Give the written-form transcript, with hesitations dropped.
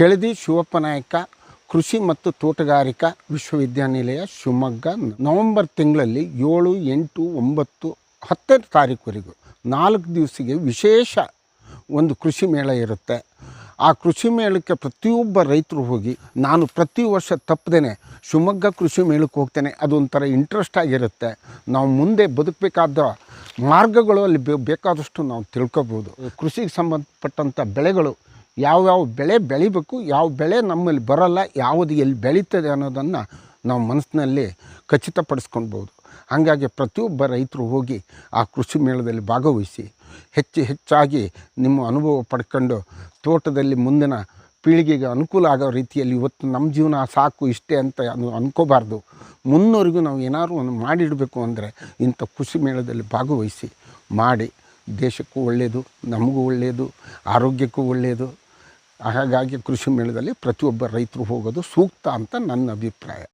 ಕೆಳದಿ ಶಿವಪ್ಪ ನಾಯಕ ಕೃಷಿ ಮತ್ತು ತೋಟಗಾರಿಕಾ ವಿಶ್ವವಿದ್ಯಾನಿಲಯ ಶಿವಮೊಗ್ಗ ನವಂಬರ್ ತಿಂಗಳಲ್ಲಿ 7, 8, 9, 10ನೇ ತಾರೀಕುವರೆಗೂ 4 ದಿವಸಿಗೆ ವಿಶೇಷ ಒಂದು ಕೃಷಿ ಮೇಳ ಇರುತ್ತೆ. ಆ ಕೃಷಿ ಮೇಳಕ್ಕೆ ಪ್ರತಿಯೊಬ್ಬ ರೈತರು ಹೋಗಿ, ನಾನು ಪ್ರತಿ ವರ್ಷ ತಪ್ಪದೇನೆ ಶಿವಮೊಗ್ಗ ಕೃಷಿ ಮೇಳಕ್ಕೆ ಹೋಗ್ತೇನೆ. ಅದೊಂಥರ ಇಂಟ್ರೆಸ್ಟ್ ಆಗಿರುತ್ತೆ. ನಾವು ಮುಂದೆ ಬದುಕಬೇಕಾದ ಮಾರ್ಗಗಳು ಅಲ್ಲಿ ಬೇಕಾದಷ್ಟು ನಾವು ತಿಳ್ಕೊಬೋದು. ಕೃಷಿಗೆ ಸಂಬಂಧಪಟ್ಟಂಥ ಬೆಳೆಗಳು ಯಾವ್ಯಾವ ಬೆಳೆ ಬೆಳಿಬೇಕು, ಯಾವ ಬೆಳೆ ನಮ್ಮಲ್ಲಿ ಬರೋಲ್ಲ, ಯಾವುದು ಎಲ್ಲಿ ಬೆಳೀತದೆ ಅನ್ನೋದನ್ನು ನಾವು ಮನಸ್ಸಿನಲ್ಲಿ ಖಚಿತಪಡಿಸ್ಕೊಳ್ಬೋದು. ಹಾಗಾಗಿ ಪ್ರತಿಯೊಬ್ಬ ರೈತರು ಹೋಗಿ ಆ ಕೃಷಿ ಮೇಳದಲ್ಲಿ ಭಾಗವಹಿಸಿ ಹೆಚ್ಚಾಗಿ ನಿಮ್ಮ ಅನುಭವ ಪಡ್ಕೊಂಡು ತೋಟದಲ್ಲಿ ಮುಂದಿನ ಪೀಳಿಗೆಗೆ ಅನುಕೂಲ ಆಗೋ ರೀತಿಯಲ್ಲಿ ಇವತ್ತು ನಮ್ಮ ಜೀವನ ಸಾಕು ಇಷ್ಟೇ ಅಂತ ಅನ್ಕೋಬಾರ್ದು. ಮುನ್ನೋರಿಗೂ ನಾವು ಏನಾದ್ರು ಒಂದು ಮಾಡಿಡಬೇಕು ಅಂದರೆ ಇಂಥ ಕೃಷಿ ಮೇಳದಲ್ಲಿ ಭಾಗವಹಿಸಿ ಮಾಡಿ ದೇಶಕ್ಕೂ ಒಳ್ಳೆಯದು, ನಮಗೂ ಒಳ್ಳೆಯದು, ಆರೋಗ್ಯಕ್ಕೂ ಒಳ್ಳೆಯದು. ಹಾಗಾಗಿ ಕೃಷಿ ಮೇಳದಲ್ಲಿ ಪ್ರತಿಯೊಬ್ಬ ರೈತರು ಹೋಗೋದು ಸೂಕ್ತ ಅಂತ ನನ್ನ ಅಭಿಪ್ರಾಯ.